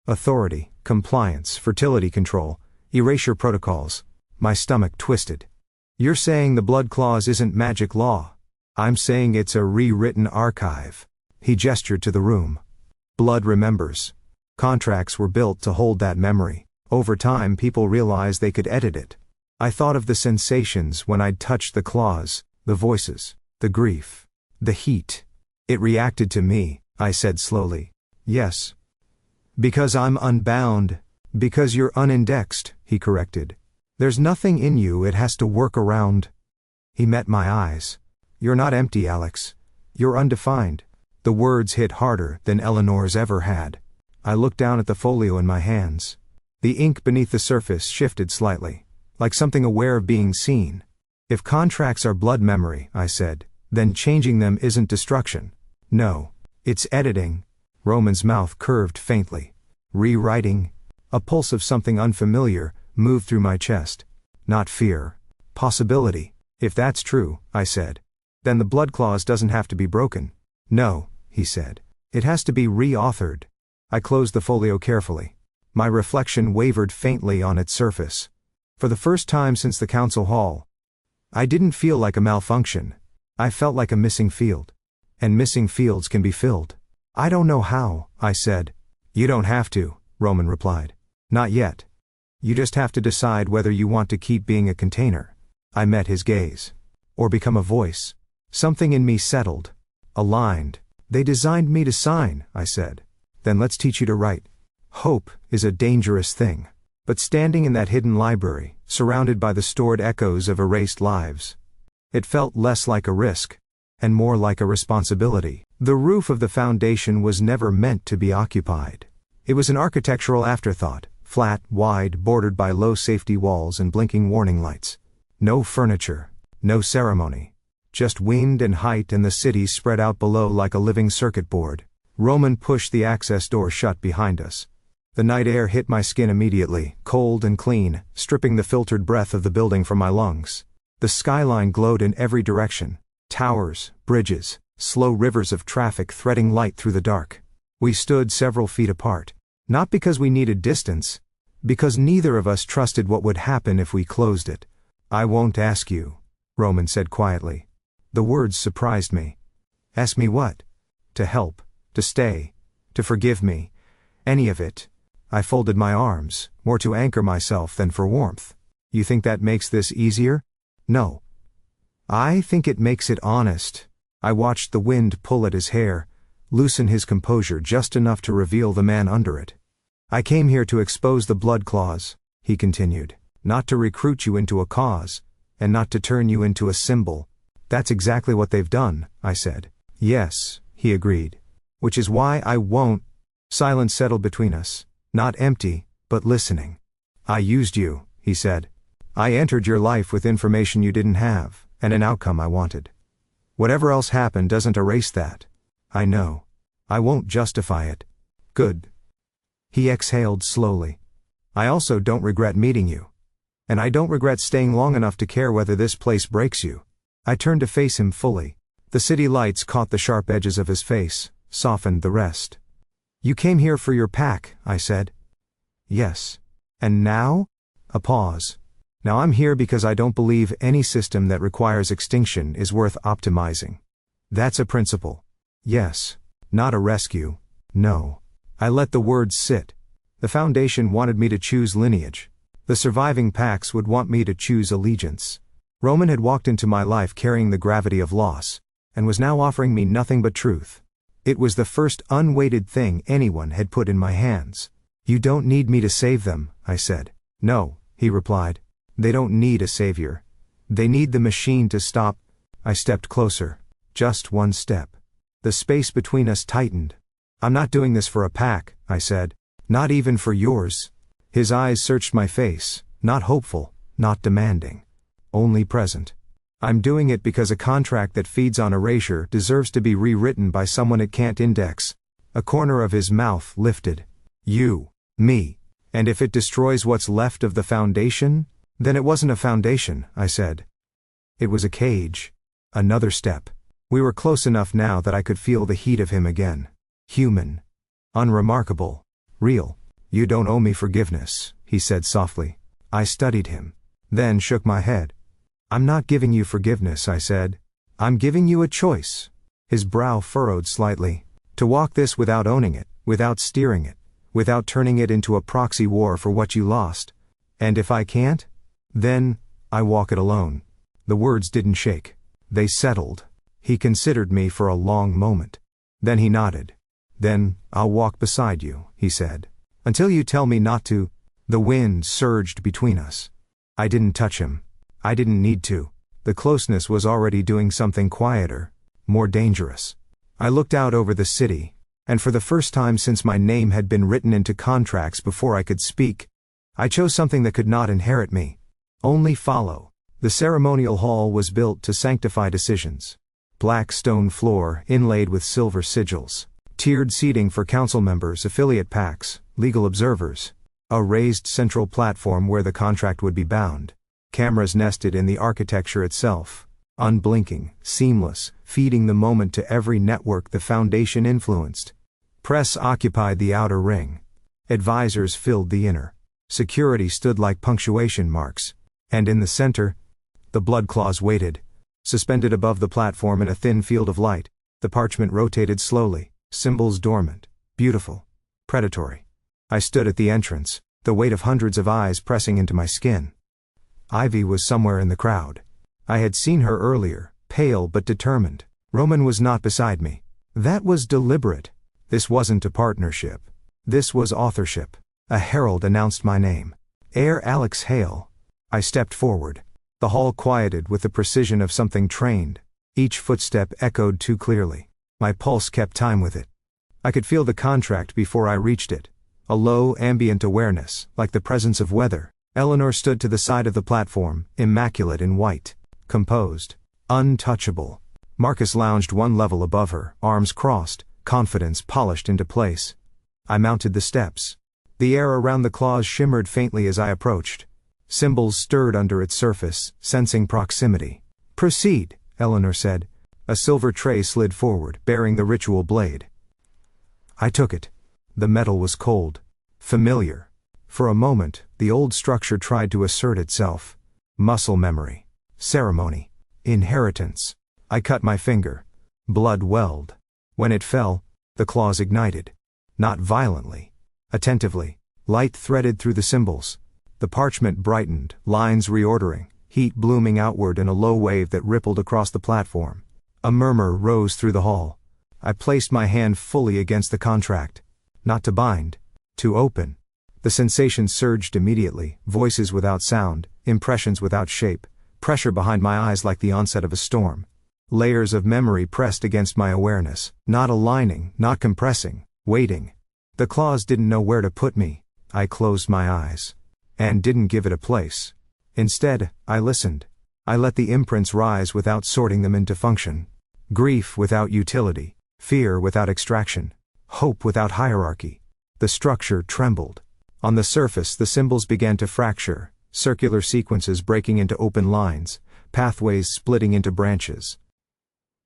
Authority, compliance, fertility control, erasure protocols. My stomach twisted. You're saying the blood clause isn't magic law. I'm saying it's a rewritten archive. He gestured to the room. Blood remembers. Contracts were built to hold that memory. Over time people realized they could edit it. I thought of the sensations when I'd touched the clause, the voices, the grief, the heat. It reacted to me, I said slowly. Yes. Because I'm unbound. Because you're unindexed, he corrected. There's nothing in you it has to work around. He met my eyes. You're not empty, Alex. You're undefined. The words hit harder than Eleanor's ever had. I looked down at the folio in my hands. The ink beneath the surface shifted slightly, like something aware of being seen. If contracts are blood memory, I said, then changing them isn't destruction. No, it's editing. Roman's mouth curved faintly. Rewriting. A pulse of something unfamiliar moved through my chest. Not fear. Possibility. If that's true, I said, then the blood clause doesn't have to be broken. No, he said. It has to be reauthored. I closed the folio carefully. My reflection wavered faintly on its surface. For the first time since the council hall, I didn't feel like a malfunction. I felt like a missing field. And missing fields can be filled. I don't know how, I said. You don't have to, Roman replied. Not yet. You just have to decide whether you want to keep being a container. I met his gaze. Or become a voice. Something in me settled. Aligned. They designed me to sign, I said. Then let's teach you to write. Hope is a dangerous thing. But standing in that hidden library, surrounded by the stored echoes of erased lives, it felt less like a risk, and more like a responsibility. The roof of the foundation was never meant to be occupied. It was an architectural afterthought, flat, wide, bordered by low safety walls and blinking warning lights. No furniture, no ceremony. Just wind and height and the city spread out below like a living circuit board. Roman pushed the access door shut behind us. The night air hit my skin immediately, cold and clean, stripping the filtered breath of the building from my lungs. The skyline glowed in every direction. Towers, bridges, slow rivers of traffic threading light through the dark. We stood several feet apart. Not because we needed distance, because neither of us trusted what would happen if we closed it. I won't ask you, Roman said quietly. The words surprised me. Ask me what? To help, to stay, to forgive me. Any of it. I folded my arms, more to anchor myself than for warmth. You think that makes this easier? No. I think it makes it honest. I watched the wind pull at his hair, loosen his composure just enough to reveal the man under it. I came here to expose the blood clause, he continued, not to recruit you into a cause, and not to turn you into a symbol. That's exactly what they've done, I said. Yes, he agreed. Which is why I won't. Silence settled between us. Not empty, but listening. I used you, he said. I entered your life with information you didn't have, and an outcome I wanted. Whatever else happened doesn't erase that. I know. I won't justify it. Good. He exhaled slowly. I also don't regret meeting you. And I don't regret staying long enough to care whether this place breaks you. I turned to face him fully. The city lights caught the sharp edges of his face, softened the rest. You came here for your pack, I said. Yes. And now? A pause. Now I'm here because I don't believe any system that requires extinction is worth optimizing. That's a principle. Yes. Not a rescue. No. I let the words sit. The Foundation wanted me to choose lineage. The surviving packs would want me to choose allegiance. Roman had walked into my life carrying the gravity of loss, and was now offering me nothing but truth. It was the first unweighted thing anyone had put in my hands. You don't need me to save them, I said. No, he replied. They don't need a savior. They need the machine to stop. I stepped closer. Just one step. The space between us tightened. I'm not doing this for a pack, I said. Not even for yours. His eyes searched my face, not hopeful, not demanding. Only present. I'm doing it because a contract that feeds on erasure deserves to be rewritten by someone it can't index. A corner of his mouth lifted. You. Me. And if it destroys what's left of the foundation, then it wasn't a foundation, I said. It was a cage. Another step. We were close enough now that I could feel the heat of him again. Human. Unremarkable. Real. You don't owe me forgiveness, he said softly. I studied him. Then shook my head. I'm not giving you forgiveness, I said. I'm giving you a choice. His brow furrowed slightly. To walk this without owning it, without steering it, without turning it into a proxy war for what you lost. And if I can't? Then, I walk it alone. The words didn't shake. They settled. He considered me for a long moment. Then he nodded. Then, I'll walk beside you, he said. Until you tell me not to. The wind surged between us. I didn't touch him. I didn't need to. The closeness was already doing something quieter, more dangerous. I looked out over the city, And for the first time since my name had been written into contracts before I could speak, I chose something that could not inherit me. Only follow. The ceremonial hall was built to sanctify decisions. Black stone floor inlaid with silver sigils. Tiered seating for council members, affiliate packs, legal observers. A raised central platform where the contract would be bound. Cameras nested in the architecture itself. Unblinking, seamless, feeding the moment to every network the foundation influenced. Press occupied the outer ring. Advisors filled the inner. Security stood like punctuation marks. And in the center, the blood claws waited. Suspended above the platform in a thin field of light, the parchment rotated slowly, symbols dormant, beautiful, predatory. I stood at the entrance, the weight of hundreds of eyes pressing into my skin. Ivy was somewhere in the crowd. I had seen her earlier, pale but determined. Roman was not beside me. That was deliberate. This wasn't a partnership. This was authorship. A herald announced my name. Heir Alex Hale. I stepped forward. The hall quieted with the precision of something trained. Each footstep echoed too clearly. My pulse kept time with it. I could feel the contract before I reached it. A low, ambient awareness, like the presence of weather. Eleanor stood to the side of the platform, immaculate in white. Composed. Untouchable. Marcus lounged one level above her, arms crossed, confidence polished into place. I mounted the steps. The air around the claws shimmered faintly as I approached. Symbols stirred under its surface, sensing proximity. "Proceed," Eleanor said. A silver tray slid forward, bearing the ritual blade. I took it. The metal was cold. Familiar. For a moment, the old structure tried to assert itself. Muscle memory. Ceremony. Inheritance. I cut my finger. Blood welled. When it fell, the claws ignited. Not violently. Attentively. Light threaded through the symbols. The parchment brightened, lines reordering, heat blooming outward in a low wave that rippled across the platform. A murmur rose through the hall. I placed my hand fully against the contract. Not to bind. To open. The sensation surged immediately, voices without sound, impressions without shape, pressure behind my eyes like the onset of a storm. Layers of memory pressed against my awareness, not aligning, not compressing, waiting. The claws didn't know where to put me. I closed my eyes. And didn't give it a place. Instead, I listened. I let the imprints rise without sorting them into function. Grief without utility. Fear without extraction. Hope without hierarchy. The structure trembled. On the surface, the symbols began to fracture, circular sequences breaking into open lines, pathways splitting into branches.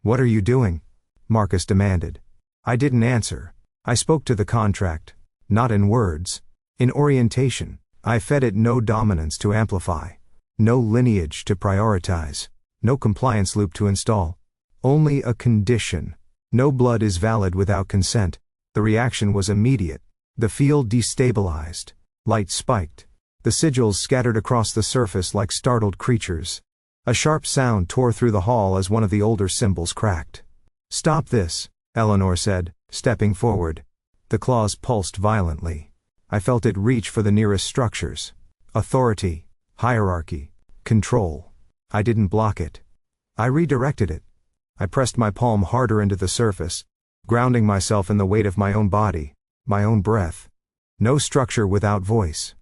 "What are you doing?" Marcus demanded. I didn't answer. I spoke to the contract. Not in words. In orientation. I fed it no dominance to amplify. No lineage to prioritize. No compliance loop to install. Only a condition. No blood is valid without consent. The reaction was immediate. The field destabilized. Light spiked. The sigils scattered across the surface like startled creatures. A sharp sound tore through the hall as one of the older symbols cracked. "Stop this," Eleanor said, stepping forward. The claws pulsed violently. I felt it reach for the nearest structures. Authority, hierarchy, control. I didn't block it. I redirected it. I pressed my palm harder into the surface, grounding myself in the weight of my own body, my own breath. No structure without voice.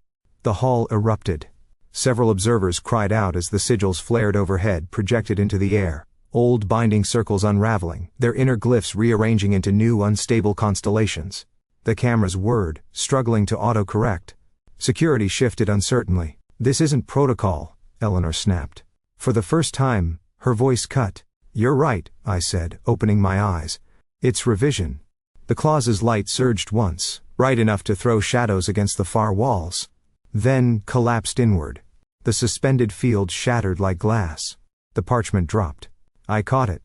The hall erupted. Several observers cried out as the sigils flared overhead, projected into the air. Old binding circles unraveling, their inner glyphs rearranging into new unstable constellations. The cameras whirred, struggling to autocorrect. Security shifted uncertainly. "This isn't protocol," Eleanor snapped. For the first time, her voice cut. "You're right," I said, opening my eyes. "It's revision." The claws' light surged once, bright enough to throw shadows against the far walls. Then collapsed inward. The suspended field shattered like glass. The parchment dropped. I caught it.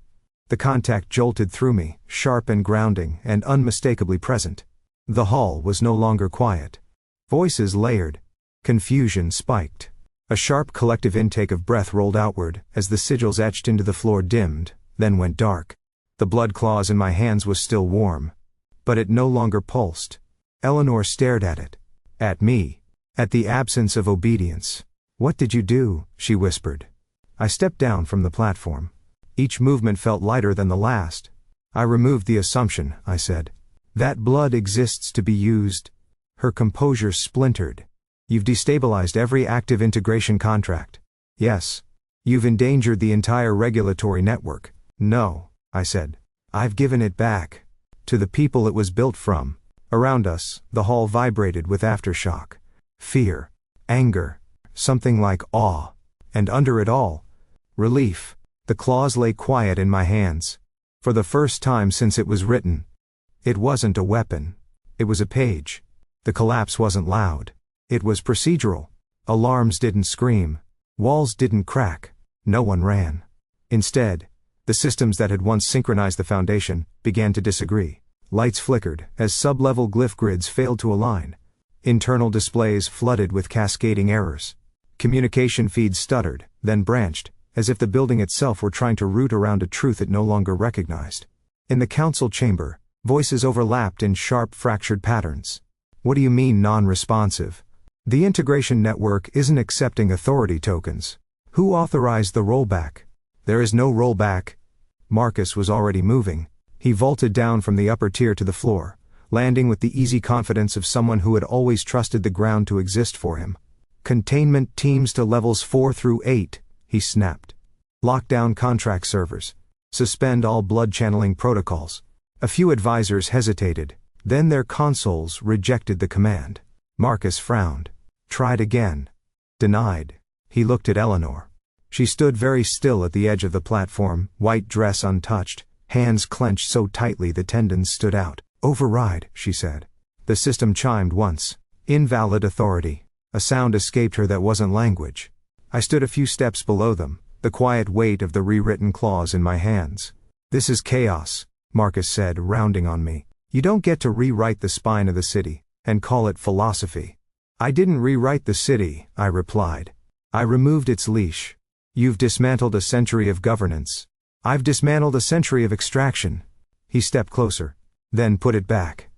The contact jolted through me, sharp and grounding, and unmistakably present. The hall was no longer quiet. Voices layered. Confusion spiked. A sharp collective intake of breath rolled outward, as the sigils etched into the floor dimmed, then went dark. The blood claws in my hands was still warm. But it no longer pulsed. Eleanor stared at it. At me. At the absence of obedience. "What did you do?" she whispered. I stepped down from the platform. Each movement felt lighter than the last. "I removed the assumption," I said. That blood exists to be used. Her composure splintered. You've destabilized every active integration contract. Yes. You've endangered the entire regulatory network. No, I said. I've given it back. To the people it was built from. Around us, the hall vibrated with aftershock. Fear. Anger. Something like awe. And under it all, relief. The claws lay quiet in my hands. For the first time since it was written. It wasn't a weapon. It was a page. The collapse wasn't loud. It was procedural. Alarms didn't scream. Walls didn't crack. No one ran. Instead, the systems that had once synchronized the foundation began to disagree. Lights flickered as sub-level glyph grids failed to align. Internal displays flooded with cascading errors. Communication feeds stuttered, then branched, as if the building itself were trying to root around a truth it no longer recognized. In the council chamber, voices overlapped in sharp fractured patterns. What do you mean non-responsive? The integration network isn't accepting authority tokens. Who authorized the rollback? There is no rollback. Marcus was already moving. He vaulted down from the upper tier to the floor, landing with the easy confidence of someone who had always trusted the ground to exist for him. Containment teams to levels 4 through 8, he snapped. Lock down contract servers. Suspend all blood channeling protocols. A few advisors hesitated, then their consoles rejected the command. Marcus frowned. Tried again. Denied. He looked at Eleanor. She stood very still at the edge of the platform, white dress untouched, hands clenched so tightly the tendons stood out. Override, she said. The system chimed once. Invalid authority. A sound escaped her that wasn't language. I stood a few steps below them, the quiet weight of the rewritten clause in my hands. This is chaos, Marcus said, rounding on me. You don't get to rewrite the spine of the city, and call it philosophy. I didn't rewrite the city, I replied. I removed its leash. You've dismantled a century of governance. I've dismantled a century of extraction. He stepped closer, then put it back.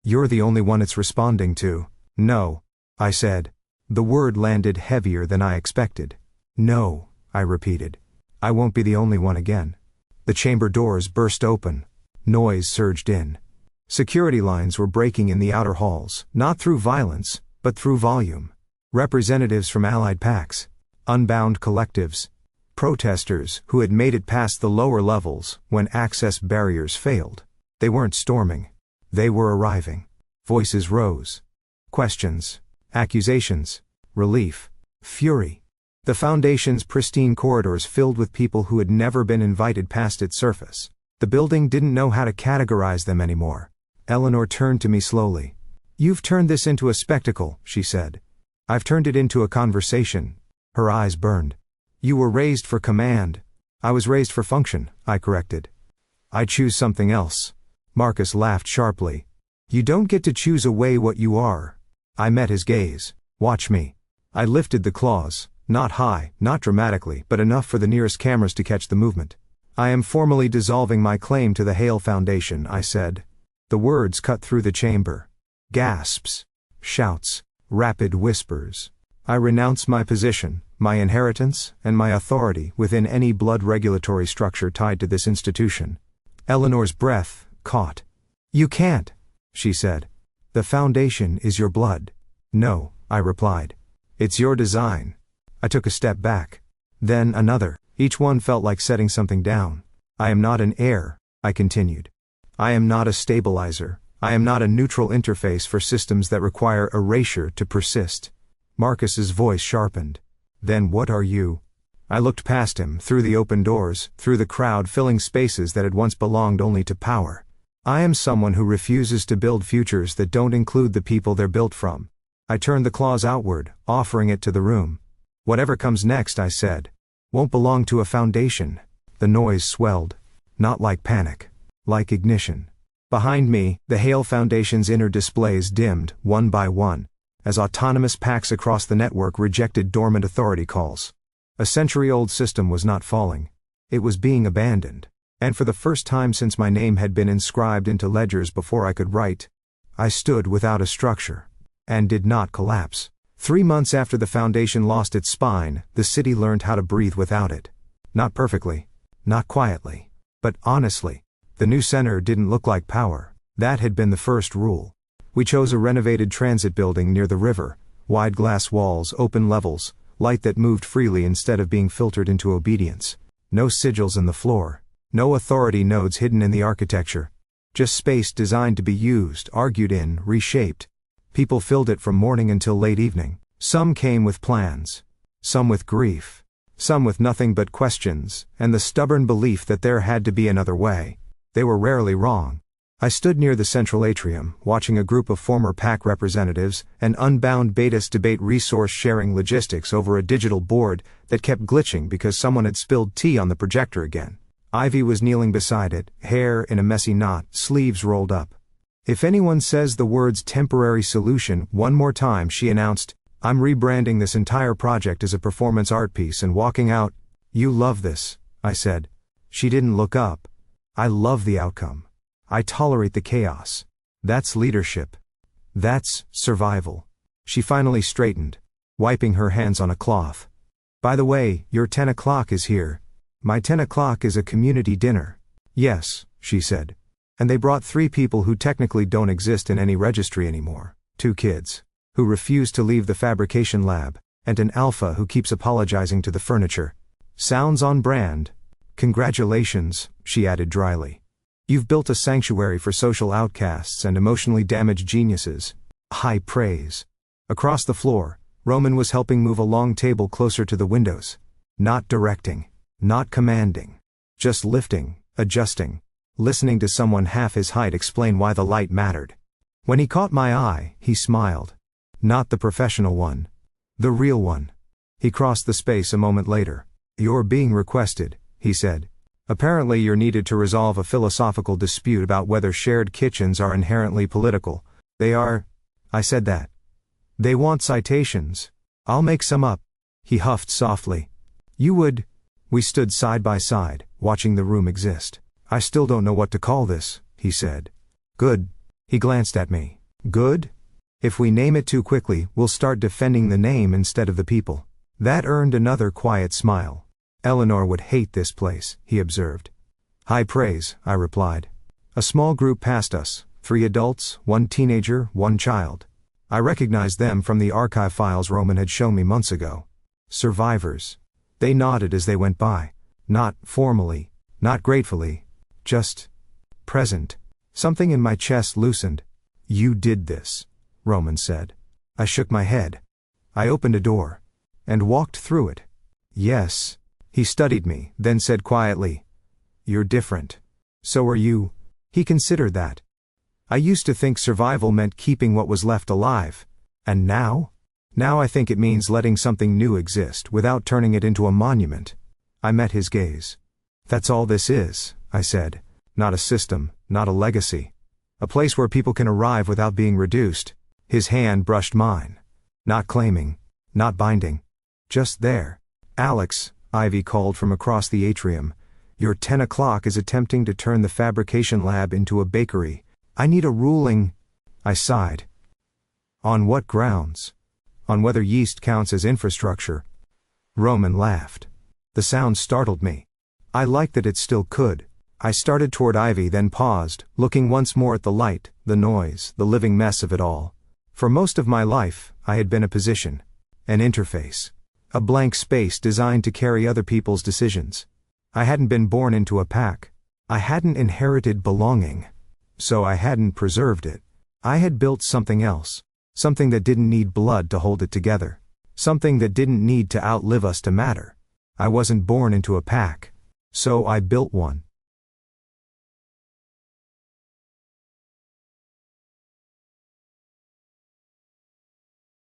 You're the only one it's responding to. No, I said. The word landed heavier than I expected. No, I repeated. I won't be the only one again. The chamber doors burst open. Noise surged in. Security lines were breaking in the outer halls, not through violence, but through volume. Representatives from allied packs, unbound collectives, protesters who had made it past the lower levels when access barriers failed. They weren't storming. They were arriving. Voices rose. Questions. Accusations. Relief. Fury. The Foundation's pristine corridors filled with people who had never been invited past its surface. The building didn't know how to categorize them anymore. Eleanor turned to me slowly. You've turned this into a spectacle, she said. I've turned it into a conversation. Her eyes burned. You were raised for command. I was raised for function, I corrected. I choose something else. Marcus laughed sharply. You don't get to choose away what you are. I met his gaze. Watch me. I lifted the claws, not high, not dramatically, but enough for the nearest cameras to catch the movement. I am formally dissolving my claim to the Hale Foundation, I said. The words cut through the chamber. Gasps. Shouts. Rapid whispers. I renounce my position, my inheritance, and my authority within any blood regulatory structure tied to this institution. Eleanor's breath caught. You can't, she said. The Foundation is your blood. No, I replied. It's your design. I took a step back. Then another. Each one felt like setting something down. I am not an heir, I continued. I am not a stabilizer. I am not a neutral interface for systems that require erasure to persist. Marcus's voice sharpened. Then what are you? I looked past him, through the open doors, through the crowd filling spaces that had once belonged only to power. I am someone who refuses to build futures that don't include the people they're built from. I turned the claws outward, offering it to the room. Whatever comes next, I said, won't belong to a foundation. The noise swelled. Not like panic. Like ignition. Behind me, the Hale Foundation's inner displays dimmed, one by one, as autonomous packs across the network rejected dormant authority calls. A century-old system was not falling. It was being abandoned. And for the first time since my name had been inscribed into ledgers before I could write, I stood without a structure. And did not collapse. 3 months after the Foundation lost its spine, the city learned how to breathe without it. Not perfectly. Not quietly. But honestly. The new center didn't look like power. That had been the first rule. We chose a renovated transit building near the river, wide glass walls, open levels, light that moved freely instead of being filtered into obedience. No sigils in the floor. No authority nodes hidden in the architecture. Just space designed to be used, argued in, reshaped. People filled it from morning until late evening. Some came with plans. Some with grief. Some with nothing but questions, and the stubborn belief that there had to be another way. They were rarely wrong. I stood near the central atrium, watching a group of former PAC representatives and unbound betas debate resource-sharing logistics over a digital board that kept glitching because someone had spilled tea on the projector again. Ivy was kneeling beside it, hair in a messy knot, sleeves rolled up. If anyone says the words temporary solution one more time, she announced, I'm rebranding this entire project as a performance art piece and walking out. You love this, I said. She didn't look up. I love the outcome. I tolerate the chaos. That's leadership. That's survival. She finally straightened, wiping her hands on a cloth. By the way, your 10 o'clock is here. My 10 o'clock is a community dinner. Yes, she said. And they brought 3 people who technically don't exist in any registry anymore. 2 kids, who refuse to leave the fabrication lab, and an alpha who keeps apologizing to the furniture. Sounds on brand. Congratulations, she added dryly. You've built a sanctuary for social outcasts and emotionally damaged geniuses. High praise. Across the floor, Roman was helping move a long table closer to the windows. Not directing. Not commanding. Just lifting, adjusting, listening to someone half his height explain why the light mattered. When he caught my eye, he smiled. Not the professional one. The real one. He crossed the space a moment later. You're being requested, he said. Apparently you're needed to resolve a philosophical dispute about whether shared kitchens are inherently political. They are. I said that. They want citations. I'll make some up. He huffed softly. You would. We stood side by side, watching the room exist. I still don't know what to call this, he said. Good. He glanced at me. Good? If we name it too quickly, we'll start defending the name instead of the people. That earned another quiet smile. Eleanor would hate this place, he observed. High praise, I replied. A small group passed us, 3 adults, 1 teenager, 1 child. I recognized them from the archive files Roman had shown me months ago. Survivors. They nodded as they went by. Not formally, not gratefully, just present. Something in my chest loosened. You did this, Roman said. I shook my head. I opened a door and walked through it. Yes. He studied me, then said quietly, You're different. So are you. He considered that. I used to think survival meant keeping what was left alive. And now? Now I think it means letting something new exist without turning it into a monument. I met his gaze. That's all this is, I said. Not a system, not a legacy. A place where people can arrive without being reduced. His hand brushed mine. Not claiming, not binding. Just there. Alex, Ivy called from across the atrium. Your 10 o'clock is attempting to turn the fabrication lab into a bakery. I need a ruling. I sighed. On what grounds? On whether yeast counts as infrastructure. Roman laughed. The sound startled me. I liked that it still could. I started toward Ivy, then paused, looking once more at the light, the noise, the living mess of it all. For most of my life, I had been a position. An interface. A blank space designed to carry other people's decisions. I hadn't been born into a pack. I hadn't inherited belonging. So I hadn't preserved it. I had built something else. Something that didn't need blood to hold it together. Something that didn't need to outlive us to matter. I wasn't born into a pack. So I built one.